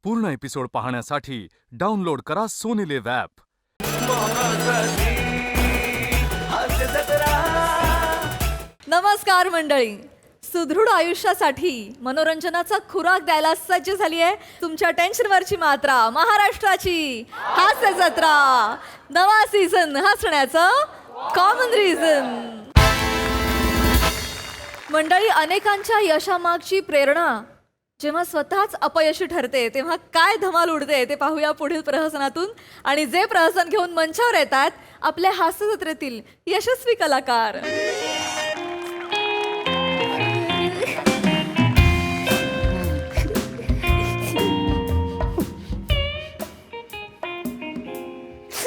पूर्ण एपिसोड पाहण्यासाठी डाउनलोड करा सोनी लिव्ह ॲप. नमस्कार मंडळी. सुदृढ आयुष्यासाठी मनोरंजनाचा खुराक द्यायला सज्ज झाली आहे तुमच्या टेन्शनवरची मात्रा महाराष्ट्राची हास्य जत्रा. नवा सीझन हसण्याचं कॉमन रिझन. मंडळी, अनेकांच्या यशामागची प्रेरणा जेव्हा स्वतःच अपयशी ठरते तेव्हा काय धमाल उडते ते पाहूया पुढील प्रहसनातून. आणि जे प्रहसन घेऊन मंचावर येतात आपल्या हास्य जत्रेतील यशस्वी कलाकार.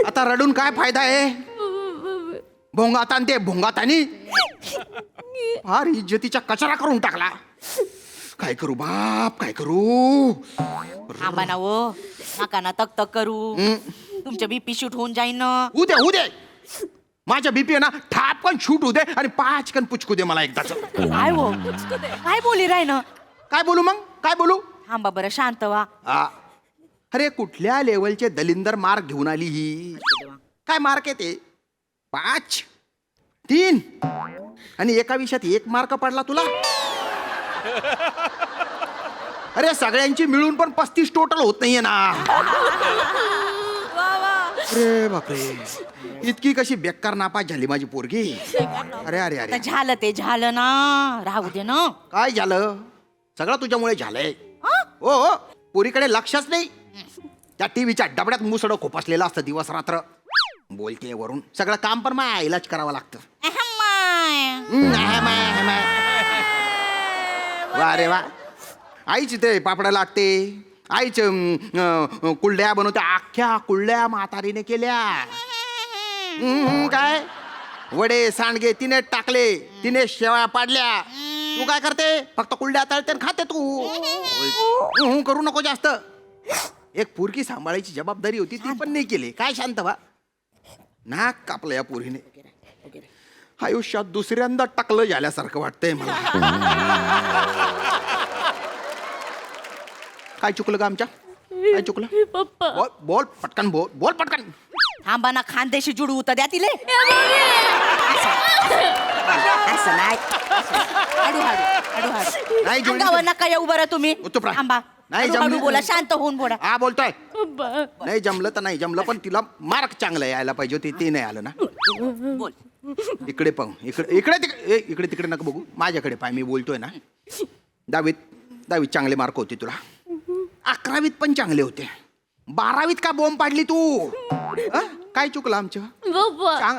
आता रडून काय फायदा आहे? भोंगात आणते भोंगात आणि फार इज्जतीचा कचरा करून टाकला. काय करू बाप, काय करू? थांबा ना वो, नका ना तक तक करू. तुमच्या बीपी शूट होऊन जाईन ना. होऊ दे माझ्या बीपी ना ठापकन शूट होऊ दे आणि पाचकन पुचकू दे मला एकदाच. काय हो, काय बोली राय ना? काय बोलू मग, काय बोलू? थांबा बरं, शांत व्हा. अरे कुठल्या लेवलचे दलिंदर मार्क घेऊन आली ही? काय मार्क आहे ते? 5, 3 आणि एका विषयात 1 मार्क पडला तुला. अरे सगळ्यांची मिळून पण 35 टोटल होत नाहीये ना. अरे बापरे, इतकी कशी बेकार नापास झाली माझी पोरगी. अरे अरे अरे, झालं ते झालं ना, राहू दे ना. काय झालं? सगळं तुझ्यामुळे झालंय. हो, पोरीकडे लक्षच नाही. त्या टीव्हीच्या डबड्यात मुसडं खोपसलेलं असतं दिवस रात्र. बोलते वरून सगळं काम पण माझ्या आईलाच करावं लागतं. वा रे वा, आईच ते पापडा लागते, आईच कुलड्या बनवते. अख्ख्या कुलड्या म्हातारीने केल्या. काय वडे सांडगे तिने टाकले, तिने शेवया पाडल्या. तू काय करते? फक्त कुलड्या तळते खाते. तू करू नको जास्त. एक पोरगी सांभाळायची जबाबदारी होती ती पण नाही केली. काय शांत व्हा. नाक कापलं या पोरीने. आयुष्यात दुसऱ्यांदा टाकलं झाल्यासारखं वाटतंय मला. काय चुकलं का आमच्या? काय चुकलं? बोल बोल पटकन, बोल बोल पटकन. थांबा ना, खानदेशी जुडू होतं द्या तिले. असं नाही, हळू नाही, जुडू अंगावर नका येऊ बरं तुम्ही. चुप राहा. थांबा, नाही हळू जमलं. बोला, शांत होऊन बोला. हा बोलतोय. नाही जमलं तर नाही जमलं, पण तिला मार्क चांगलं यायला पाहिजे होते, ते नाही आलं ना. बोल. इकडे पाहू, इकडे इकडे इकडे तिकडे नका बघू, माझ्याकडे पाय. मी बोलतोय ना. 10वीत चांगले मार्क होते तुला. 11वीत पण चांगले होते. 12वीत का बॉम्ब पाडली तू? काय चुकलं आमच्या?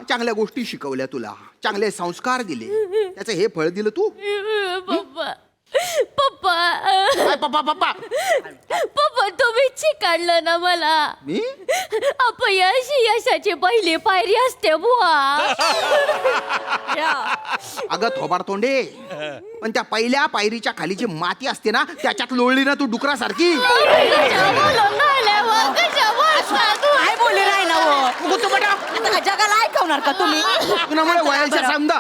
चांगल्या गोष्टी शिकवल्या तुला, चांगले संस्कार दिले, त्याचं हे फळ दिलं तू. पप्पा काय पप्पा पप्पा? पप्पा तुम्ही चिकाडलं ना मला. मी अपयश ही यशाची पहिली पायरी असते बुवा. अगं थोबाड तोंडे, पण त्या पहिल्या पायरीच्या खाली जी माती असते ना त्याच्यात लोळली ना तू डुकरासारखी. काय बोलले राय ना वो? आता जगाला ऐकवणार का तुम्ही? तुझ्यामुळे वयाच्या समजा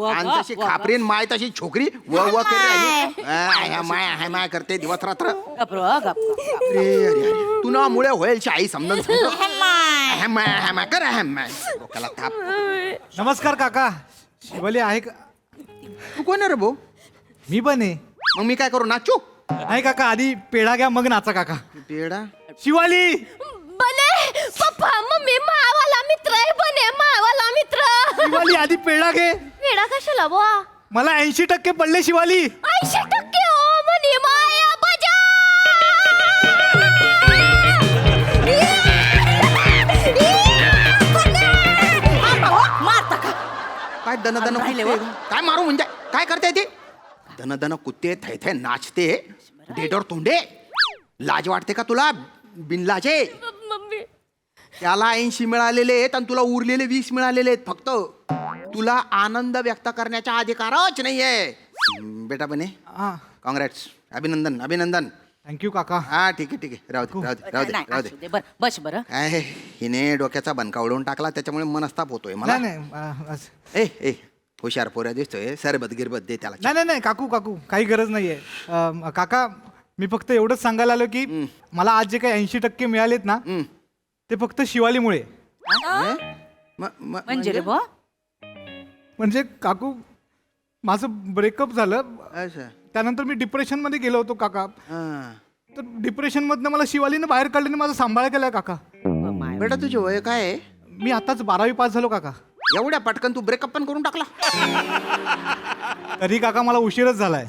आणि तशी खापरीन माय तशी छोकरी व व माय माय करते दिवस रात्र. तुनामुळे होयलची आई समजून कर. डोक्याला थाप. नमस्कार काका. शिवली आहे का? तू कोण आहे रे भाऊ? मी पण आहे. मग मी काय करू, नाचू? नाही काका, आधी पेढा घ्या मग नाचा काका. पेडा? शिवाली बने पप्पा मम्मी मावाला मित्र आहे. बने मावाला मित्र. शिवाली आधी पेढा घे. वेडा कशाला बुवा? मला 80% पडले शिवाली. 80% हो म्हणे माया बजा. मारता का? काय दन राहिले कुत्ते? काय मारू म्हणजे काय करते ते? दन कुत्ते थै थै नाचते. डेडोर तोंडे, लाज वाटते का तुला? बिनलाजे. मम्मी त्याला 80 मिळालेले आहेत आणि तुला उरलेले 20 मिळालेले आहेत. फक्त तुला आनंद व्यक्त करण्याचा अधिकारच नाहीये. बेटा बने, कॉंग्रॅट्स, अभिनंदन अभिनंदन. थँक्यू काका. हा ठीक आहे ठीक आहे, राहू दे राहू दे राहू दे नाही, राहू असू दे. दे. बस बरं. काय हिने डोक्याचा बनका उडवून टाकला, त्याच्यामुळे मनस्ताप होतोय मला. नाही नाही ए ए हुशार पोऱ्या दिसतोय. सरबत गिरबत दे त्याला. नाही नाही नाही काकू काकू काही गरज नाहीये. काका मी फक्त एवढंच सांगायला आलो की मला आज जे काही 80% मिळालेत ना ते फक्त शिवालीमुळे. म्हणजे रे बा म्हणजे काकू माझं ब्रेकअप झालं, अच्छा. त्यानंतर मी डिप्रेशनमध्ये गेलो होतो काका. हा. तर डिप्रेशनमधनं मला शिवालीनं बाहेर काढल्याने माझा सांभाळ केलाय काका. बेटा तुझे वय काय आहे? मी आताच 12वी पास झालो काका. एवढ्या पटकन तू ब्रेकअप पण करून टाकला? तरी काका मला उशीरच झालाय.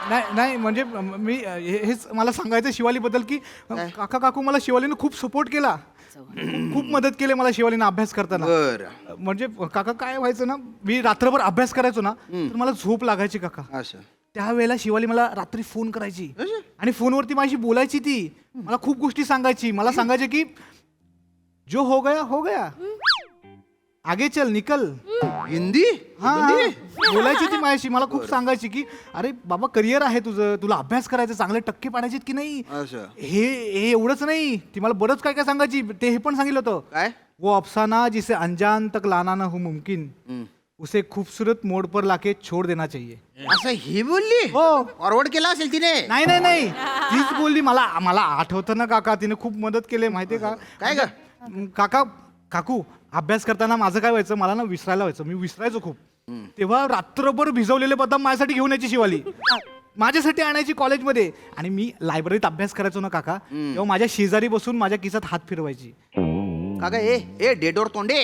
नाही म्हणजे मी हेच मला सांगायचं शिवालीबद्दल की काका काकू मला शिवालीनं खूप सपोर्ट केला, खूप मदत केली मला शिवालीनं अभ्यास करताना. बरं. म्हणजे काका काय व्हायचं ना, मी रात्रभर अभ्यास करायचो ना तर मला झोप लागायची काका. असं. त्यावेळेला शिवाली मला रात्री फोन करायची आणि फोनवरती माझी बोलायची. ती मला खूप गोष्टी सांगायची. मला सांगायची की जो हो गया आगे चल निकल. हिंदी? हा बोलायची ती माझ्याशी. मला खूप सांगायची की अरे बाबा करिअर आहे तुझं, तुला अभ्यास करायचं, चांगले टक्के पाडायचे की नाही. असं. हे एवढंच नाही, ती मला बरंच काय काय सांगायची. ते हे पण सांगितलं होतं, काय? वो अफसाना जिसे अनजान तक लाना ना हो मुमकिन उसे खूबसूरत मोड पर लाके छोड़ देना चाहिए. असं ही बोलली? हो. फॉरवर्ड केला असेल तिने. नाही तीच बोलली. मला आठवतं ना काका, तिने खूप मदत केली माहितीये का. काय ग? काका काकू अभ्यास करताना माझं काय व्हायचं, मला ना विसरायला व्हायचं. मी विसरायचो खूप. तेव्हा रात्रभर भिजवलेले बदाम माझ्यासाठी घेऊन यायची शिवाली, माझ्यासाठी आणायची कॉलेजमध्ये. आणि मी लायब्ररीत अभ्यास करायचो ना काका, तेव्हा माझ्या शेजारी बसून माझ्या खिशात हात फिरवायची. का ग? ए डेडोर तोंडे.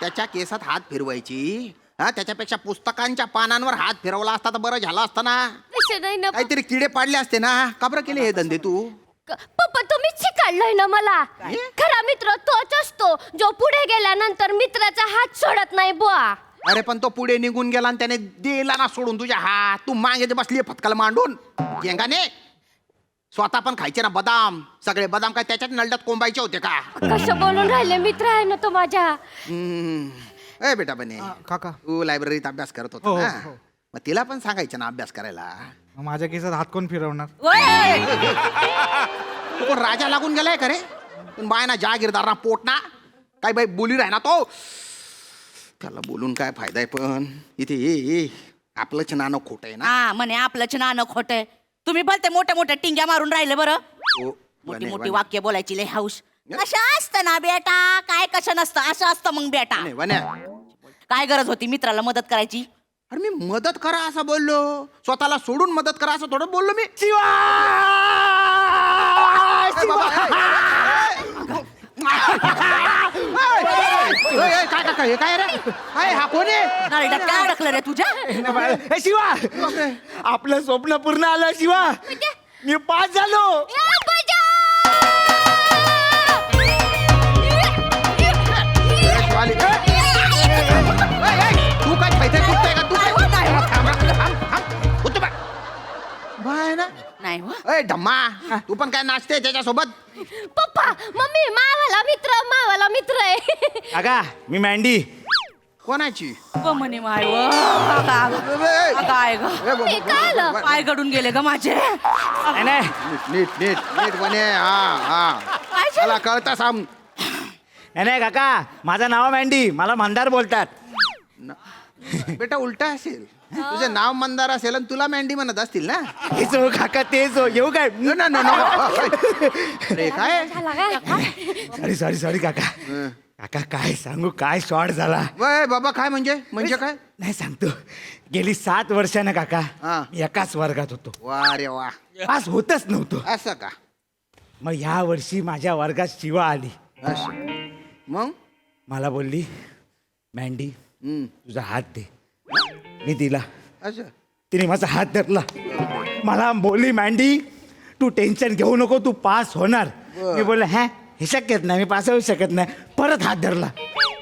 त्याच्या केसात हात फिरवायची? हा, त्याच्यापेक्षा पुस्तकांच्या पानांवर हात फिरवला असता तर बरं झालं असतं ना. तसं नाही ना काहीतरी किडे पाडले असते ना. का बरं केले हे धंदे तू? पप्पा, तुम्हीच शिकाडलंय ना मला. खरा मित्र तोच असतो जो पुढे गेल्यानंतर मित्राचा हात सोडत नाही बुवा. अरे पण तो पुढे निघून गेला आणि त्याने दिला ना सोडून तुझ्या हात. तू मागे बसली फटकाला मांडून गेंगाने. स्वतः पण खायचे ना बदाम. सगळे बदाम काय त्याच्यात नलड्यात कोंबायचे होते का? कसं बोलून राहिले, मित्र आहे ना तो माझ्या. ए बेटा बने, काका तू लायब्ररीत अभ्यास करत हो, होता हो. ना, मग तिला पण सांगायचं ना अभ्यास करायला. माझ्या केसात हात कोण फिरवणार. तू कोण राजा लागून गेलाय का रे? पण बाय ना जहागीरदार ना पोट ना. काय बाई बोली राह ना तो. त्याला बोलून काय फायदा आहे. पण इथे ये आपलंच नाणं खोट आहे ना. हा म्हणे आपलंच नाणं खोट आहे. तुम्ही बोलते मोठ्या मोठ्या टिंग्या मारून राहिले बरं. ओ, मोठी बने, मोठी बने. वाक्य बोलायची लय हाऊस. असं असतं ना बेटा, काय कसं नसतं, असं असतं मग बेटा. बने, बने. काय गरज होती मित्राला मदत करायची. अरे मी मदत करा असं बोललो, स्वतःला सोडून मदत करा असं थोडं बोललो मी. काय काय रे? काय हा कोण आहे? नरड्यात काय अडकलं रे तुझ्या. ए, शिवा आपलं स्वप्न पूर्ण आलं. शिवा मी पास झालो. शिवाली, तू काय खायचंय कुठतंय का? तू काय होतं बा. बाय ना. नाही हो. ए ढम्मा, तू पण काय नाचते त्याच्यासोबत? पप्पा, मम्मी, मावाला मित्र आहे. काका मी मँडी. कोणाची? व म्हणे माय व. काय ग काय आलं? पाय गडून गेले ग माझे. नाही नीट नीट नीट बने. हा मला कळतं साम. नाही काका, माझं नाव मँडी, मला मंदार बोलतात. बेटा उलटा असेल. तुझे नाव मंदार असेल आणि तुला मेंढी म्हणत असतील ना. तेच हो काका, तेच हो. येऊ काय? अरे काय? सॉरी काका. काका काय सांगू, काय शॉर्ट झाला. वय बाबा, काय म्हणजे काय? नाही सांगतो. गेली 7 वर्षानं काका हा. मी एकाच वर्गात होतो. वा रे वा. पास होतच नव्हतो. असं का? मग या वर्षी माझ्या वर्गात शिवा आली. असं मग? मला बोलली, मँडी तुझा हात दे. मी दिला. असं तिने माझा हात धरला. मला बोलली, मँडी तू टेन्शन घेऊ नको, तू पास होणार. मी बोलले, हॅ हे शक्यच नाही, मी पास होऊ शकत नाही. परत हात धरला.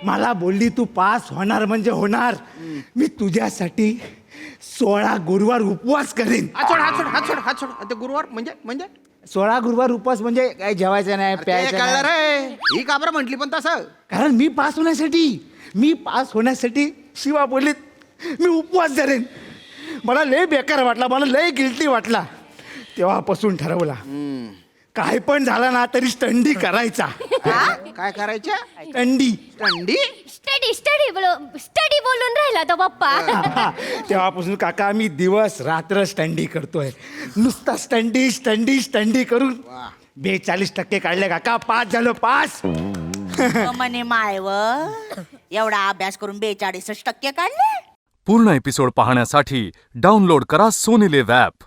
मला बोलली, तू पास होणार म्हणजे होणार. मी तुझ्यासाठी 16 गुरुवार उपवास करेन. हात सोड. ते गुरुवार म्हणजे 16 गुरुवार उपवास म्हणजे काय, जेवायचं नाही, प्यायचं कळलं नाही. रे. ही का बरं म्हटली पण तसं? कारण मी पास होण्यासाठी शिवा बोललीत मी उपवास धरेन. मला लय बेकार वाटला, मला लय गिल्टी वाटला. तेव्हापासून ठरवला काय पण झाला ना तरी स्टंडी करायचा. काय करायच्या स्टंडी थंडी स्टडी बोलून राहिला तो पप्पा. तेव्हापासून काका आम्ही दिवस रात्र स्टंडी करतोय. नुसता स्टंडी स्टंडी स्टंडी करून 42% काढले काका. पास झालो पास. म्हणे मायव एवढा अभ्यास करून 42% काढले. पूर्ण एपिसोड पाहण्यासाठी डाउनलोड करा सोनी लिव्ह ॲप.